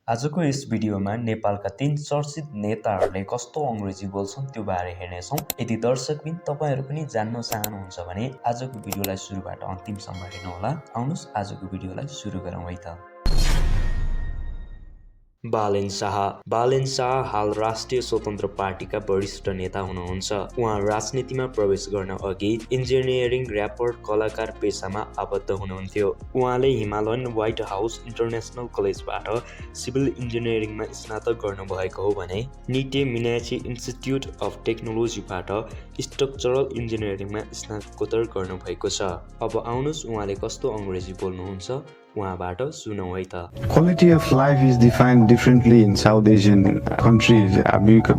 आजको यस भिडियोमा नेपालका 3 चर्चित नेताहरूले कस्तो अंग्रेजी बोल्छन् त्यो बारे हेर्नेछौं। यदि दर्शकबिन तपाईहरु पनि जान्न चाहनुहुन्छ भने आजको भिडियोलाई सुरुबाट अन्तिमसम्म हेर्नुहोला। आउनुस् आजको भिडियोलाई सुरु गरौँ है त। बालेन शाह हाल राष्ट्रिय स्वतन्त्र पार्टीका वरिष्ठ नेता हुनुहुन्छ। उहाँ राजनीतिमा प्रवेश गर्न अघि इन्जिनियरिङ र्यापर कलाकार पेशामा आबद्ध हुनुहुन्थ्यो। उहाँले हिमालयन व्हाइट हाउस इन्टरनेशनल कलेजबाट सिभिल इन्जिनियरिङमा स्नातक गर्नुभएको हो भने निटे मिनाची इन्स्टिट्युट अफ टेक्नोलोजीबाट स्ट्रक्चरल इन्जिनियरिङमा स्नातकोत्तर गर्नुभएको छ। अब आउनुस् उहाँले कस्तो अंग्रेजी बोल्नुहुन्छ उहाँबाट सुनौं है त। Quality of life is defined differently in South Asian countries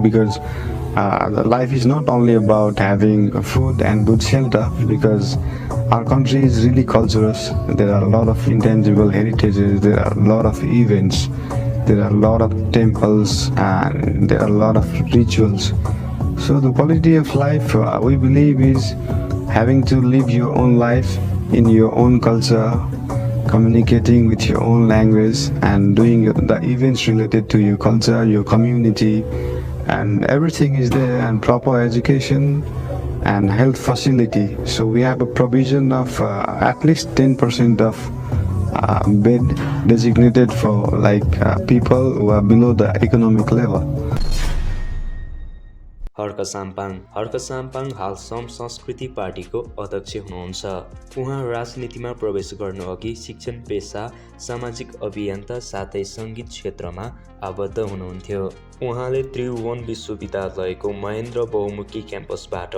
because life is not only about having food and good shelter, because our country is really culturous. There are a lot of intangible heritages, there are a lot of events, there are a lot of temples, and there are a lot of rituals. So the quality of life we believe is having to live your own life in your own culture, communicating with your own language, and doing the events related to your culture, your community, and everything is there, and proper education and health facility. So we have a provision of at least 10% of bed designated for people who are below the economic level. Harka Sampang हाल some संस्कृति पार्टीको अध्यक्ष हुनुहुन्छ। उहाँ राजनीतिमा प्रवेश गर्न अघि शिक्षण पेशा, सामाजिक अभियन्ता साथै संगीत क्षेत्रमा आबद्ध हुनुहुन्थ्यो। उहाँले त्रिभुवन विश्वविद्यालयको महेन्द्र बहुमुखी क्याम्पसबाट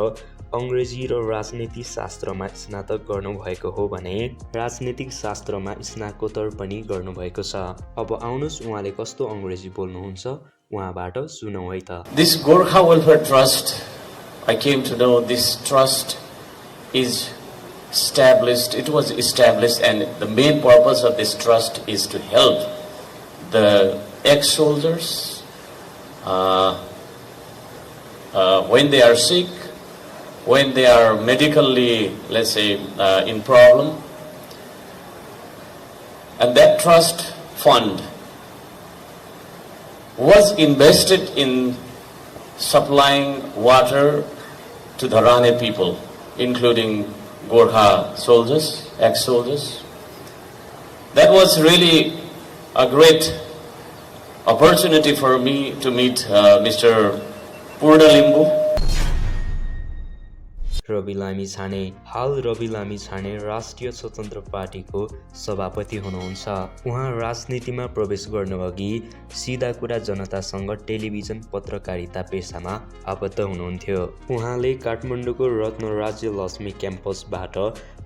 अंग्रेजी र राजनीति शास्त्रमा स्नातक गर्नुभएको हो भने राजनीतिक शास्त्रमा स्नातकोत्तर पनि गर्नुभएको छ। अब आउनुस् उहाँले कस्तो अंग्रेजी बोल्नुहुन्छ उहाँबाट सुनौं है त। This Gorkha Welfare Trust, I came to know this trust is established. It was established, and the main purpose of this trust is to help the ex-soldiers when they are sick, when they are medically, let's say, in problem, and that trust fund was invested in supplying water to the Rane people, including Gorkha soldiers, ex-soldiers. That was really a great opportunity for me to meet Mr. Purna Limbu. Rabi Lamichhane राष्ट्रिय स्वतन्त्र पार्टीको सभापति हुनुहुन्छ। उहाँ राजनीतिमा प्रवेश गर्नुअघि सिधा कुरा जनतासँग टेलिभिजन पत्रकारिता पेशामा आबद्ध हुनुहुन्थ्यो। उहाँले काठमाडौँको रत्न राज्य लक्ष्मी क्याम्पसबाट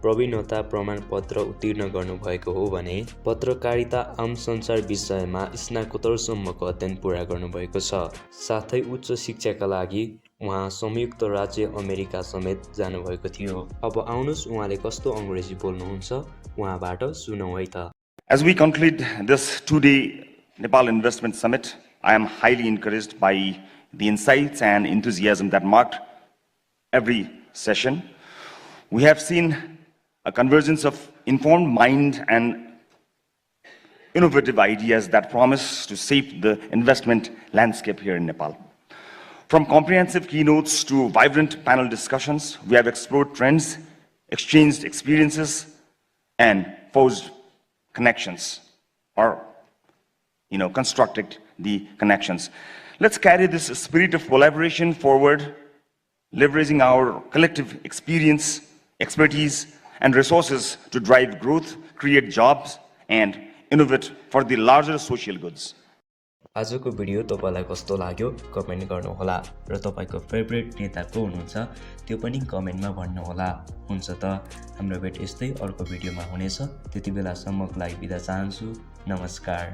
प्रवीणता प्रमाणपत्र उत्तीर्ण गर्नुभएको हो भने पत्रकारिता आम संसार विषयमा स्नातकोत्तरसम्मको अध्ययन पूरा गर्नुभएको छ। साथै उच्च शिक्षाका लागि उहाँ संयुक्त राज्य अमेरिका समेत जानुभएको थियो। अब आउनुस् उहाँले कस्तो अंग्रेजी बोल्नुहुन्छ उहाँबाट सुनौं है त। As we conclude this two-day Nepal Investment Summit, I am highly encouraged by the insights and enthusiasm that marked every session. We have seen a convergence of informed mind and innovative ideas that promise to shape the investment landscape here in Nepal. From comprehensive keynotes to vibrant panel discussions, we have explored trends, exchanged experiences, and forged connections, or constructed the connections. Let's carry this spirit of collaboration forward, leveraging our collective experience, expertise, and resources to drive growth, create jobs, and innovate for the larger social goods. आजको video तपाईलाई कस्तो लाग्यो comment गर्नुहोला र तपाईको favourite नेता को हुनुहुन्छ त्यो पनि कमेन्टमा भन्नुहोला। हुन्छ त हाम्रो भेट यस्तै अर्को भिडियोमा हुनेछ। त्यतिबेलासम्मको लागि बिदा चाहन्छु। नमस्कार।